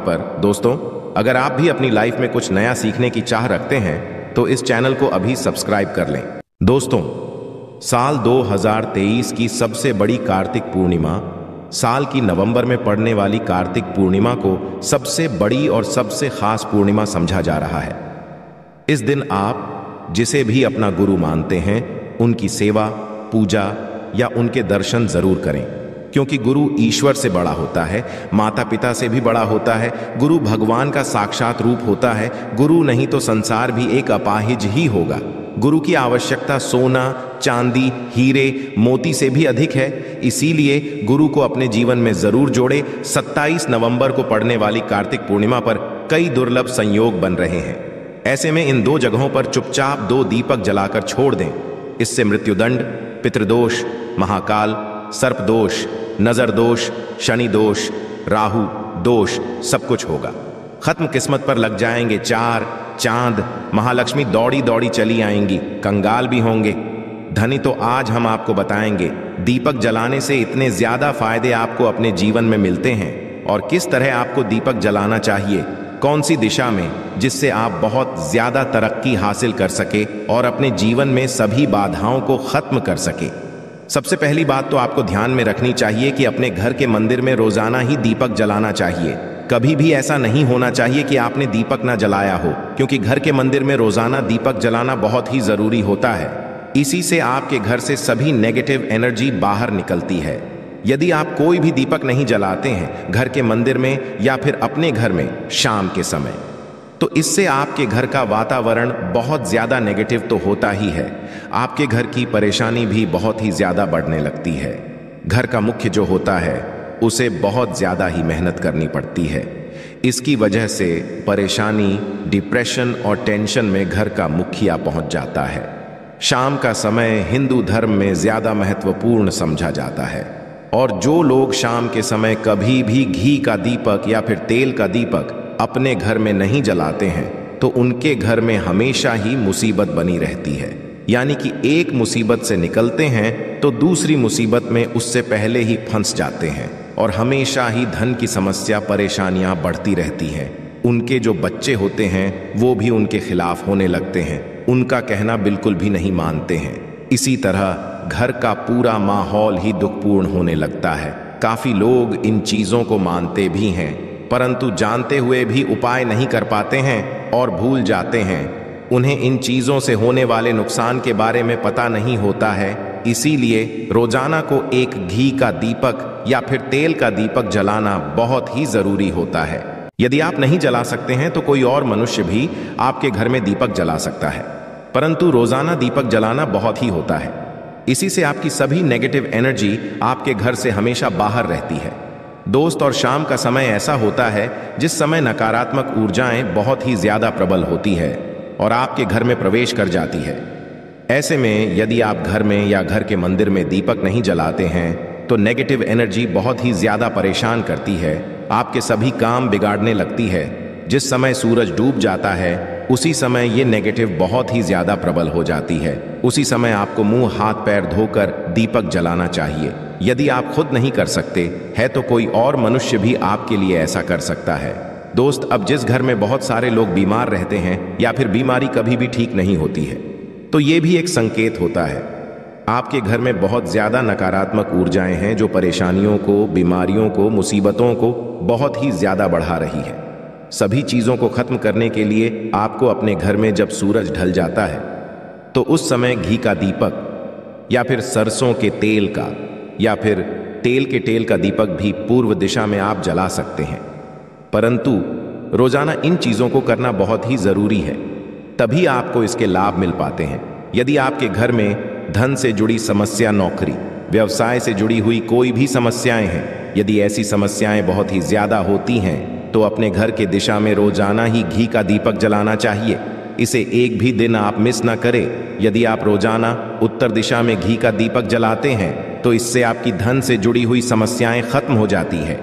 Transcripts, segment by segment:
पर दोस्तों, अगर आप भी अपनी लाइफ में कुछ नया सीखने की चाह रखते हैं तो इस चैनल को अभी सब्सक्राइब कर लें। दोस्तों, साल 2023 की सबसे बड़ी कार्तिक पूर्णिमा, साल की नवंबर में पड़ने वाली कार्तिक पूर्णिमा को सबसे बड़ी और सबसे खास पूर्णिमा समझा जा रहा है। इस दिन आप जिसे भी अपना गुरु मानते हैं उनकी सेवा, पूजा या उनके दर्शन जरूर करें, क्योंकि गुरु ईश्वर से बड़ा होता है, माता पिता से भी बड़ा होता है। गुरु भगवान का साक्षात रूप होता है। गुरु नहीं तो संसार भी एक अपाहिज ही होगा। गुरु की आवश्यकता सोना, चांदी, हीरे, मोती से भी अधिक है। इसीलिए गुरु को अपने जीवन में जरूर जोड़े। 27 नवंबर को पड़ने वाली कार्तिक पूर्णिमा पर कई दुर्लभ संयोग बन रहे हैं। ऐसे में इन 2 जगहों पर चुपचाप 2 दीपक जलाकर छोड़ दें। इससे मृत्युदंड, पितृदोष, महाकाल, सर्पदोष, नजर दोष, शनि दोष, राहु दोष सब कुछ होगा खत्म। किस्मत पर लग जाएंगे 4 चांद। महालक्ष्मी दौड़ी दौड़ी चली आएंगी, कंगाल भी होंगे। धनी तो आज हम आपको बताएंगे दीपक जलाने से इतने ज्यादा फायदे आपको अपने जीवन में मिलते हैं और किस तरह आपको दीपक जलाना चाहिए, कौन सी दिशा में, जिससे आप बहुत ज्यादा तरक्की हासिल कर सके और अपने जीवन में सभी बाधाओं को खत्म कर सके। सबसे पहली बात तो आपको ध्यान में रखनी चाहिए कि अपने घर के मंदिर में रोजाना ही दीपक जलाना चाहिए। कभी भी ऐसा नहीं होना चाहिए कि आपने दीपक ना जलाया हो, क्योंकि घर के मंदिर में रोजाना दीपक जलाना बहुत ही जरूरी होता है। इसी से आपके घर से सभी नेगेटिव एनर्जी बाहर निकलती है। यदि आप कोई भी दीपक नहीं जलाते हैं घर के मंदिर में या फिर अपने घर में शाम के समय, तो इससे आपके घर का वातावरण बहुत ज्यादा नेगेटिव तो होता ही है। आपके घर की परेशानी भी बहुत ही ज्यादा बढ़ने लगती है। घर का मुख्य जो होता है उसे बहुत ज्यादा ही मेहनत करनी पड़ती है। इसकी वजह से परेशानी, डिप्रेशन और टेंशन में घर का मुखिया पहुंच जाता है। शाम का समय हिंदू धर्म में ज्यादा महत्वपूर्ण समझा जाता है और जो लोग शाम के समय कभी भी घी का दीपक या फिर तेल का दीपक अपने घर में नहीं जलाते हैं तो उनके घर में हमेशा ही मुसीबत बनी रहती है। यानी कि एक मुसीबत से निकलते हैं तो दूसरी मुसीबत में उससे पहले ही फंस जाते हैं और हमेशा ही धन की समस्या, परेशानियां बढ़ती रहती हैं। उनके जो बच्चे होते हैं वो भी उनके खिलाफ होने लगते हैं, उनका कहना बिल्कुल भी नहीं मानते हैं। इसी तरह घर का पूरा माहौल ही दुखपूर्ण होने लगता है। काफी लोग इन चीजों को मानते भी हैं, परंतु जानते हुए भी उपाय नहीं कर पाते हैं और भूल जाते हैं। उन्हें इन चीजों से होने वाले नुकसान के बारे में पता नहीं होता है। इसीलिए रोजाना को एक घी का दीपक या फिर तेल का दीपक जलाना बहुत ही जरूरी होता है। यदि आप नहीं जला सकते हैं तो कोई और मनुष्य भी आपके घर में दीपक जला सकता है, परंतु रोजाना दीपक जलाना बहुत ही होता है। इसी से आपकी सभी नेगेटिव एनर्जी आपके घर से हमेशा बाहर रहती है। दोस्त, और शाम का समय ऐसा होता है जिस समय नकारात्मक ऊर्जाएं बहुत ही ज्यादा प्रबल होती है और आपके घर में प्रवेश कर जाती है। ऐसे में यदि आप घर में या घर के मंदिर में दीपक नहीं जलाते हैं तो नेगेटिव एनर्जी बहुत ही ज्यादा परेशान करती है, आपके सभी काम बिगाड़ने लगती है। जिस समय सूरज डूब जाता है उसी समय ये नेगेटिव बहुत ही ज्यादा प्रबल हो जाती है। उसी समय आपको मुंह हाथ पैर धोकर दीपक जलाना चाहिए। यदि आप खुद नहीं कर सकते है तो कोई और मनुष्य भी आपके लिए ऐसा कर सकता है। दोस्त, अब जिस घर में बहुत सारे लोग बीमार रहते हैं या फिर बीमारी कभी भी ठीक नहीं होती है तो ये भी एक संकेत होता है आपके घर में बहुत ज्यादा नकारात्मक ऊर्जाएं हैं जो परेशानियों को, बीमारियों को, मुसीबतों को बहुत ही ज्यादा बढ़ा रही है। सभी चीजों को खत्म करने के लिए आपको अपने घर में जब सूरज ढल जाता है तो उस समय घी का दीपक या फिर सरसों के तेल का या फिर तेल के तेल का दीपक भी पूर्व दिशा में आप जला सकते हैं। परंतु रोजाना इन चीजों को करना बहुत ही जरूरी है, तभी आपको इसके लाभ मिल पाते हैं। यदि आपके घर में धन से जुड़ी समस्या, नौकरी, व्यवसाय से जुड़ी हुई कोई भी समस्याएं हैं, यदि ऐसी समस्याएं बहुत ही ज्यादा होती हैं तो अपने घर के दिशा में रोजाना ही घी का दीपक जलाना चाहिए। इसे एक भी दिन आप मिस ना करें। यदि आप रोजाना उत्तर दिशा में घी का दीपक जलाते हैं तो इससे आपकी धन से जुड़ी हुई समस्याएं खत्म हो जाती है।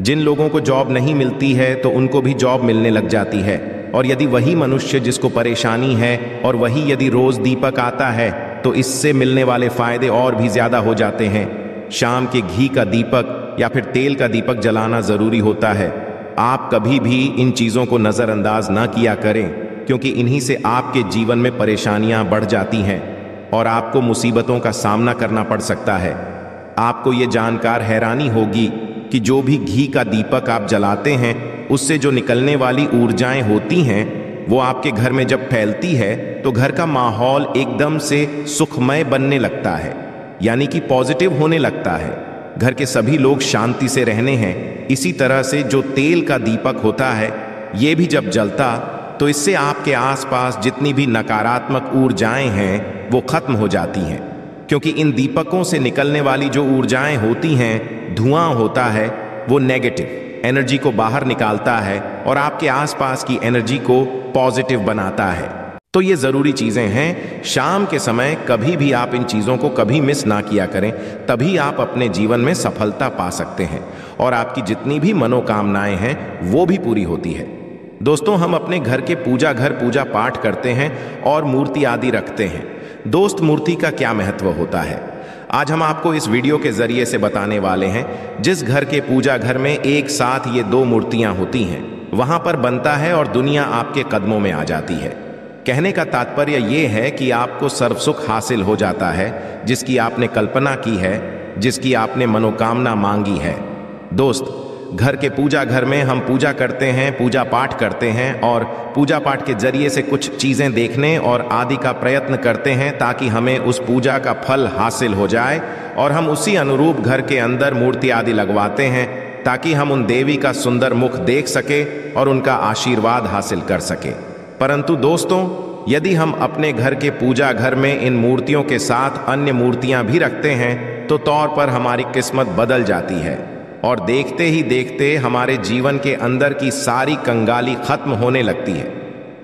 जिन लोगों को जॉब नहीं मिलती है तो उनको भी जॉब मिलने लग जाती है, और यदि वही मनुष्य जिसको परेशानी है और वही यदि रोज दीपक आता है तो इससे मिलने वाले फायदे और भी ज्यादा हो जाते हैं। शाम के घी का दीपक या फिर तेल का दीपक जलाना जरूरी होता है। आप कभी भी इन चीजों को नजरअंदाज ना किया करें, क्योंकि इन्हीं से आपके जीवन में परेशानियां बढ़ जाती हैं और आपको मुसीबतों का सामना करना पड़ सकता है। आपको ये जानकर हैरानी होगी कि जो भी घी का दीपक आप जलाते हैं, उससे जो निकलने वाली ऊर्जाएं होती हैं, वो आपके घर में जब फैलती है तो घर का माहौल एकदम से सुखमय बनने लगता है, यानी कि पॉजिटिव होने लगता है। घर के सभी लोग शांति से रहने हैं। इसी तरह से जो तेल का दीपक होता है, ये भी जब जलता तो इससे आपके आसपास जितनी भी नकारात्मक ऊर्जाएं हैं वो खत्म हो जाती हैं, क्योंकि इन दीपकों से निकलने वाली जो ऊर्जाएं होती हैं, धुआं होता है, वो नेगेटिव एनर्जी को बाहर निकालता है और आपके आसपास की एनर्जी को पॉजिटिव बनाता है। तो ये जरूरी चीजें हैं। शाम के समय कभी भी आप इन चीजों को कभी मिस ना किया करें, तभी आप अपने जीवन में सफलता पा सकते हैं और आपकी जितनी भी मनोकामनाएं हैं वो भी पूरी होती है। दोस्तों, हम अपने घर के पूजा पाठ करते हैं और मूर्ति आदि रखते हैं। दोस्त, मूर्ति का क्या महत्व होता है, आज हम आपको इस वीडियो के जरिए से बताने वाले हैं। जिस घर के पूजा घर में एक साथ ये दो मूर्तियां होती हैं, वहां पर बनता है और दुनिया आपके कदमों में आ जाती है। कहने का तात्पर्य ये है कि आपको सर्वसुख हासिल हो जाता है, जिसकी आपने कल्पना की है, जिसकी आपने मनोकामना मांगी है। दोस्त, घर के पूजा घर में हम पूजा करते हैं, पूजा पाठ करते हैं और पूजा पाठ के जरिए से कुछ चीजें देखने और आदि का प्रयत्न करते हैं, ताकि हमें उस पूजा का फल हासिल हो जाए और हम उसी अनुरूप घर के अंदर मूर्ति आदि लगवाते हैं, ताकि हम उन देवी का सुंदर मुख देख सके और उनका आशीर्वाद हासिल कर सके। परंतु दोस्तों, यदि हम अपने घर के पूजा घर में इन मूर्तियों के साथ अन्य मूर्तियां भी रखते हैं, तो तौर पर हमारी किस्मत बदल जाती है और देखते ही देखते हमारे जीवन के अंदर की सारी कंगाली खत्म होने लगती है।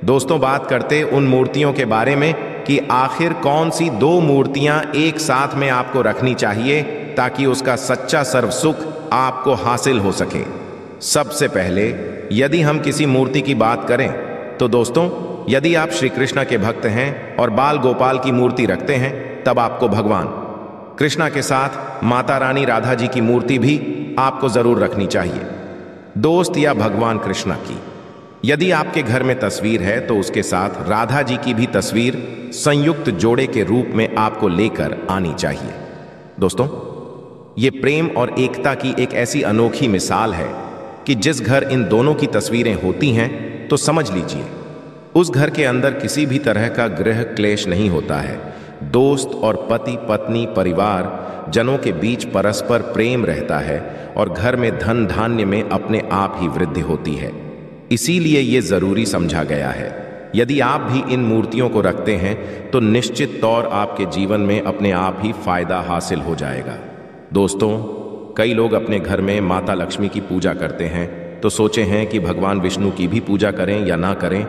दोस्तों, बात करते उन मूर्तियों के बारे में कि आखिर कौन सी दो मूर्तियां एक साथ में आपको रखनी चाहिए ताकि उसका सच्चा सर्व सुख आपको हासिल हो सके। सबसे पहले यदि हम किसी मूर्ति की बात करें तो दोस्तों, यदि आप श्री कृष्ण के भक्त हैं और बाल गोपाल की मूर्ति रखते हैं, तब आपको भगवान कृष्णा के साथ माता रानी राधा जी की मूर्ति भी आपको जरूर रखनी चाहिए। दोस्त, या भगवान कृष्णा की यदि आपके घर में तस्वीर है तो उसके साथ राधा जी की भी तस्वीर संयुक्त जोड़े के रूप में आपको लेकर आनी चाहिए। दोस्तों, ये प्रेम और एकता की एक ऐसी अनोखी मिसाल है कि जिस घर इन दोनों की तस्वीरें होती हैं, तो समझ लीजिए उस घर के अंदर किसी भी तरह का गृह क्लेश नहीं होता है। दोस्त और पति पत्नी परिवार जनों के बीच परस्पर प्रेम रहता है और घर में धन धान्य में अपने आप ही वृद्धि होती है। इसीलिए ये जरूरी समझा गया है। यदि आप भी इन मूर्तियों को रखते हैं तो निश्चित तौर आपके जीवन में अपने आप ही फायदा हासिल हो जाएगा। दोस्तों, कई लोग अपने घर में माता लक्ष्मी की पूजा करते हैं तो सोचे हैं कि भगवान विष्णु की भी पूजा करें या ना करें,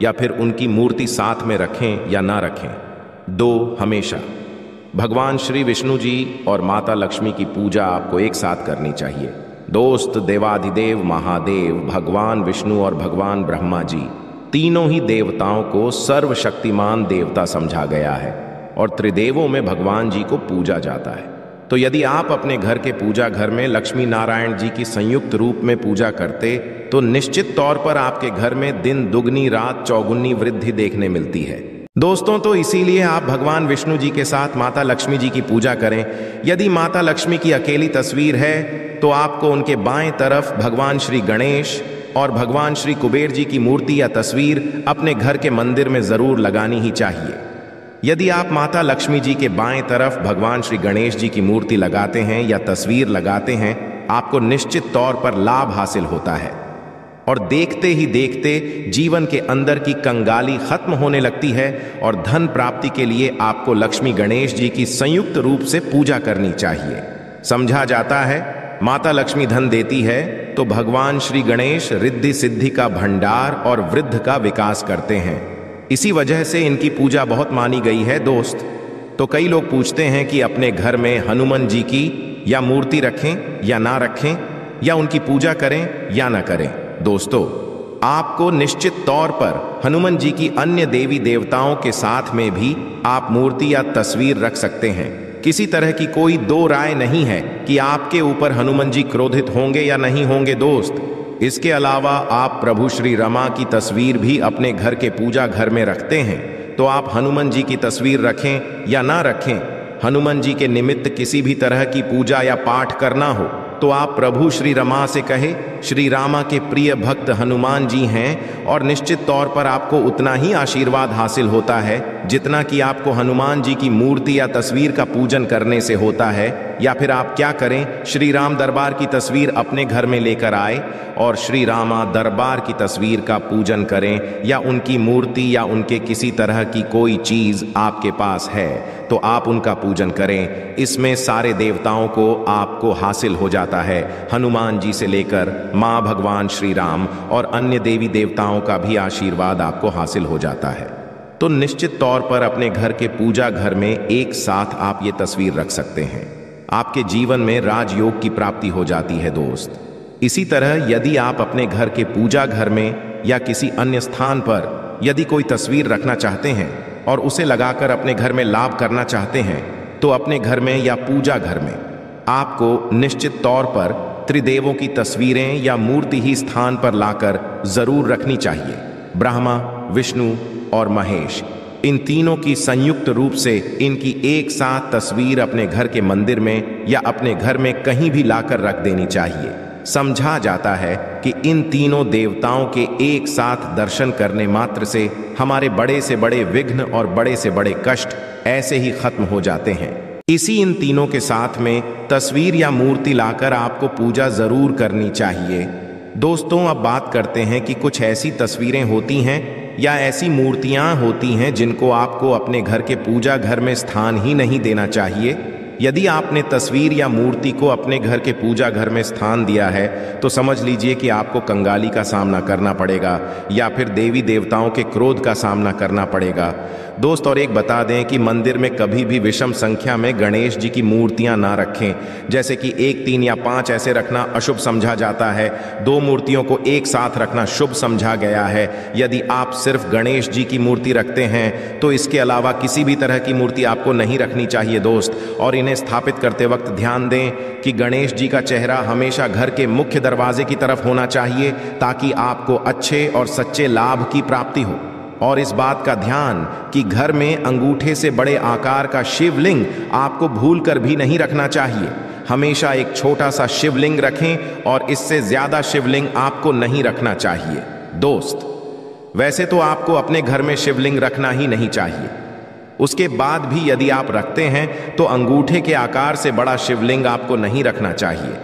या फिर उनकी मूर्ति साथ में रखें या ना रखें। हमेशा भगवान श्री विष्णु जी और माता लक्ष्मी की पूजा आपको एक साथ करनी चाहिए। दोस्त, देवाधिदेव महादेव भगवान विष्णु और भगवान ब्रह्मा जी, तीनों ही देवताओं को सर्वशक्तिमान देवता समझा गया है और त्रिदेवों में भगवान जी को पूजा जाता है। तो यदि आप अपने घर के पूजा घर में लक्ष्मी नारायण जी की संयुक्त रूप में पूजा करते, तो निश्चित तौर पर आपके घर में दिन दुगनी रात चौगुनी वृद्धि देखने मिलती है। दोस्तों, तो इसीलिए आप भगवान विष्णु जी के साथ माता लक्ष्मी जी की पूजा करें। यदि माता लक्ष्मी की अकेली तस्वीर है तो आपको उनके बाएं तरफ भगवान श्री गणेश और भगवान श्री कुबेर जी की मूर्ति या तस्वीर अपने घर के मंदिर में जरूर लगानी ही चाहिए। यदि आप माता लक्ष्मी जी के बाएं तरफ भगवान श्री गणेश जी की मूर्ति लगाते हैं या तस्वीर लगाते हैं, आपको निश्चित तौर पर लाभ हासिल होता है और देखते ही देखते जीवन के अंदर की कंगाली खत्म होने लगती है और धन प्राप्ति के लिए आपको लक्ष्मी गणेश जी की संयुक्त रूप से पूजा करनी चाहिए। समझा जाता है माता लक्ष्मी धन देती है तो भगवान श्री गणेश रिद्धि सिद्धि का भंडार और वृद्धि का विकास करते हैं। इसी वजह से इनकी पूजा बहुत मानी गई है। दोस्त, तो कई लोग पूछते हैं कि अपने घर में हनुमान जी की या मूर्ति रखें या ना रखें, या उनकी पूजा करें या ना करें। दोस्तों, आपको निश्चित तौर पर हनुमान जी की अन्य देवी देवताओं के साथ में भी आप मूर्ति या तस्वीर रख सकते हैं। किसी तरह की कोई दो राय नहीं है कि आपके ऊपर हनुमान जी क्रोधित होंगे या नहीं होंगे। दोस्त, इसके अलावा आप प्रभु श्री रमा की तस्वीर भी अपने घर के पूजा घर में रखते हैं तो आप हनुमान जी की तस्वीर रखें या ना रखें, हनुमान जी के निमित्त किसी भी तरह की पूजा या पाठ करना हो तो आप प्रभु श्री रमा से कहे श्री रामा के प्रिय भक्त हनुमान जी हैं और निश्चित तौर पर आपको उतना ही आशीर्वाद हासिल होता है जितना कि आपको हनुमान जी की मूर्ति या तस्वीर का पूजन करने से होता है। या फिर आप क्या करें, श्री राम दरबार की तस्वीर अपने घर में लेकर आए और श्री रामा दरबार की तस्वीर का पूजन करें, या उनकी मूर्ति या उनके किसी तरह की कोई चीज आपके पास है तो आप उनका पूजन करें। इसमें सारे देवताओं को आपको हासिल हो जाता है, हनुमान जी से लेकर माँ भगवान श्री राम और अन्य देवी देवताओं का भी आशीर्वाद आपको हासिल हो जाता है। तो निश्चित तौर पर अपने घर के पूजा घर में एक साथ आप ये तस्वीर रख सकते हैं। आपके जीवन में राजयोग की प्राप्ति हो जाती है दोस्त। इसी तरह यदि आप अपने घर के पूजा घर में या किसी अन्य स्थान पर यदि कोई तस्वीर रखना चाहते हैं और उसे लगाकर अपने घर में लाभ करना चाहते हैं तो अपने घर में या पूजा घर में आपको निश्चित तौर पर त्रिदेवों की तस्वीरें या मूर्ति ही स्थान पर लाकर जरूर रखनी चाहिए। ब्रह्मा, विष्णु और महेश, इन तीनों की संयुक्त रूप से इनकी एक साथ तस्वीर अपने घर के मंदिर में या अपने घर में कहीं भी लाकर रख देनी चाहिए। समझा जाता है कि इन तीनों देवताओं के एक साथ दर्शन करने मात्र से हमारे बड़े से बड़े विघ्न और बड़े से बड़े कष्ट ऐसे ही खत्म हो जाते हैं। इसी इन तीनों के साथ में तस्वीर या मूर्ति लाकर आपको पूजा जरूर करनी चाहिए। दोस्तों, अब बात करते हैं कि कुछ ऐसी तस्वीरें होती हैं या ऐसी मूर्तियां होती हैं जिनको आपको अपने घर के पूजा घर में स्थान ही नहीं देना चाहिए। यदि आपने तस्वीर या मूर्ति को अपने घर के पूजा घर में स्थान दिया है तो समझ लीजिए कि आपको कंगाली का सामना करना पड़ेगा या फिर देवी देवताओं के क्रोध का सामना करना पड़ेगा। दोस्त, और एक बता दें कि मंदिर में कभी भी विषम संख्या में गणेश जी की मूर्तियां ना रखें। जैसे कि 1, 3 या 5 ऐसे रखना अशुभ समझा जाता है। 2 मूर्तियों को एक साथ रखना शुभ समझा गया है। यदि आप सिर्फ गणेश जी की मूर्ति रखते हैं तो इसके अलावा किसी भी तरह की मूर्ति आपको नहीं रखनी चाहिए दोस्त। और इन्हें स्थापित करते वक्त ध्यान दें कि गणेश जी का चेहरा हमेशा घर के मुख्य दरवाजे की तरफ होना चाहिए ताकि आपको अच्छे और सच्चे लाभ की प्राप्ति हो। और इस बात का ध्यान कि घर में अंगूठे से बड़े आकार का शिवलिंग आपको भूलकर भी नहीं रखना चाहिए। हमेशा एक छोटा सा शिवलिंग रखें और इससे ज्यादा शिवलिंग आपको नहीं रखना चाहिए। दोस्त, वैसे तो आपको अपने घर में शिवलिंग रखना ही नहीं चाहिए। उसके बाद भी यदि आप रखते हैं तो अंगूठे के आकार से बड़ा शिवलिंग आपको नहीं रखना चाहिए।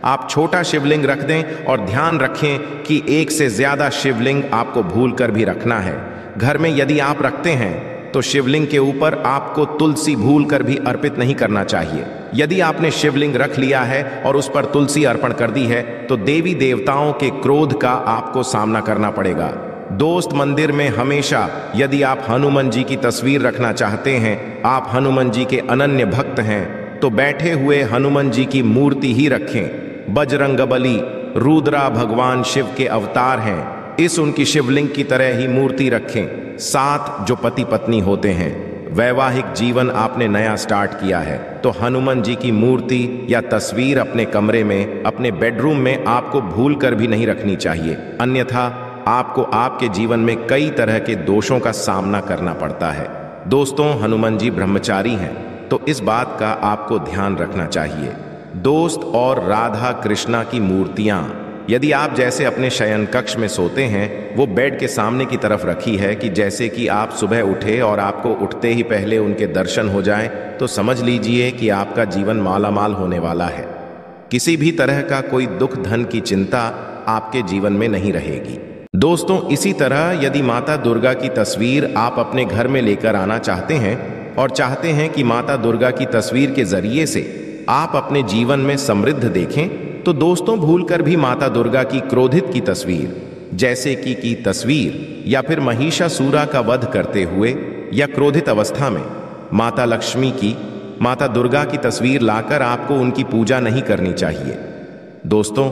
आप छोटा शिवलिंग रख दें और ध्यान रखें कि एक से ज्यादा शिवलिंग आपको भूलकर भी रखना है। घर में यदि आप रखते हैं तो शिवलिंग के ऊपर आपको तुलसी भूलकर भी अर्पित नहीं करना चाहिए। यदि आपने शिवलिंग रख लिया है और उस पर तुलसी अर्पण कर दी है तो देवी देवताओं के क्रोध का आपको सामना करना पड़ेगा। दोस्त, मंदिर में हमेशा यदि आप हनुमान जी की तस्वीर रखना चाहते हैं, आप हनुमान जी के अनन्य भक्त हैं, तो बैठे हुए हनुमान जी की मूर्ति ही रखें। बजरंगबली रुद्रा भगवान शिव के अवतार हैं, इस उनकी शिवलिंग की तरह ही मूर्ति रखें। 7 जो पति पत्नी होते हैं, वैवाहिक जीवन आपने नया स्टार्ट किया है तो हनुमान जी की मूर्ति या तस्वीर अपने कमरे में, अपने बेडरूम में आपको भूलकर भी नहीं रखनी चाहिए। अन्यथा आपको आपके जीवन में कई तरह के दोषों का सामना करना पड़ता है। दोस्तों, हनुमान जी ब्रह्मचारी हैं तो इस बात का आपको ध्यान रखना चाहिए। दोस्त, और राधा कृष्णा की मूर्तियां यदि आप जैसे अपने शयन कक्ष में सोते हैं वो बेड के सामने की तरफ रखी है कि जैसे कि आप सुबह उठे और आपको उठते ही पहले उनके दर्शन हो जाएं, तो समझ लीजिए कि आपका जीवन मालामाल होने वाला है। किसी भी तरह का कोई दुख धन की चिंता आपके जीवन में नहीं रहेगी। दोस्तों, इसी तरह यदि माता दुर्गा की तस्वीर आप अपने घर में लेकर आना चाहते हैं और चाहते हैं कि माता दुर्गा की तस्वीर के जरिए से आप अपने जीवन में समृद्ध देखें, तो दोस्तों भूलकर भी माता दुर्गा की क्रोधित की तस्वीर जैसे की तस्वीर या फिर महिषासुरा का वध करते हुए या क्रोधित अवस्था में माता लक्ष्मी की, माता दुर्गा की तस्वीर लाकर आपको उनकी पूजा नहीं करनी चाहिए। दोस्तों,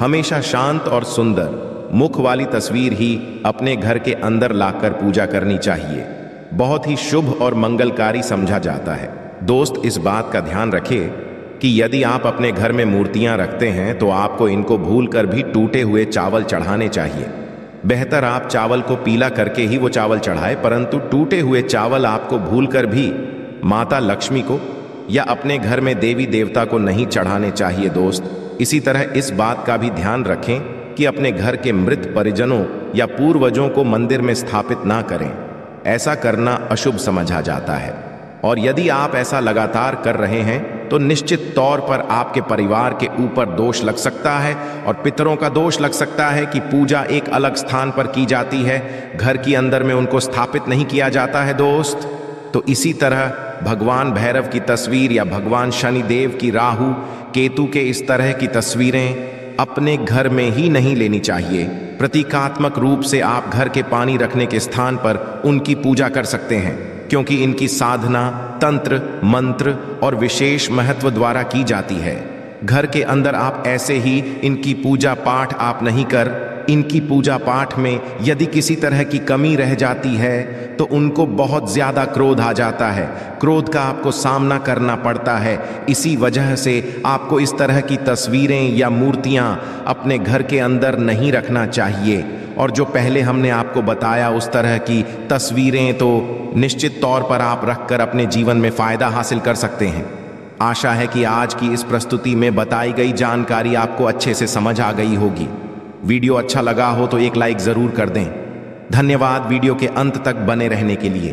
हमेशा शांत और सुंदर मुख वाली तस्वीर ही अपने घर के अंदर लाकर पूजा करनी चाहिए। बहुत ही शुभ और मंगलकारी समझा जाता है। दोस्त, इस बात का ध्यान रखें कि यदि आप अपने घर में मूर्तियां रखते हैं तो आपको इनको भूलकर भी टूटे हुए चावल चढ़ाने चाहिए। बेहतर आप चावल को पीला करके ही वो चावल चढ़ाए, परंतु टूटे हुए चावल आपको भूलकर भी माता लक्ष्मी को या अपने घर में देवी देवता को नहीं चढ़ाने चाहिए दोस्त। इसी तरह इस बात का भी ध्यान रखें कि अपने घर के मृत परिजनों या पूर्वजों को मंदिर में स्थापित ना करें। ऐसा करना अशुभ समझा जाता है, और यदि आप ऐसा लगातार कर रहे हैं तो निश्चित तौर पर आपके परिवार के ऊपर दोष लग सकता है और पितरों का दोष लग सकता है कि पूजा एक अलग स्थान पर की जाती है, घर के अंदर में उनको स्थापित नहीं किया जाता है दोस्त। तो इसी तरह भगवान भैरव की तस्वीर या भगवान शनिदेव की, राहु केतु के इस तरह की तस्वीरें अपने घर में ही नहीं लेनी चाहिए। प्रतीकात्मक रूप से आप घर के पानी रखने के स्थान पर उनकी पूजा कर सकते हैं, क्योंकि इनकी साधना तंत्र, मंत्र और विशेष महत्व द्वारा की जाती है। घर के अंदर आप ऐसे ही इनकी पूजा पाठ आप नहीं कर, इनकी पूजा पाठ में यदि किसी तरह की कमी रह जाती है तो उनको बहुत ज्यादा क्रोध आ जाता है, क्रोध का आपको सामना करना पड़ता है। इसी वजह से आपको इस तरह की तस्वीरें या मूर्तियां अपने घर के अंदर नहीं रखना चाहिए। और जो पहले हमने आपको बताया उस तरह की तस्वीरें तो निश्चित तौर पर आप रखकर अपने जीवन में फायदा हासिल कर सकते हैं। आशा है कि आज की इस प्रस्तुति में बताई गई जानकारी आपको अच्छे से समझ आ गई होगी। वीडियो अच्छा लगा हो तो एक लाइक जरूर कर दें। धन्यवाद वीडियो के अंत तक बने रहने के लिए।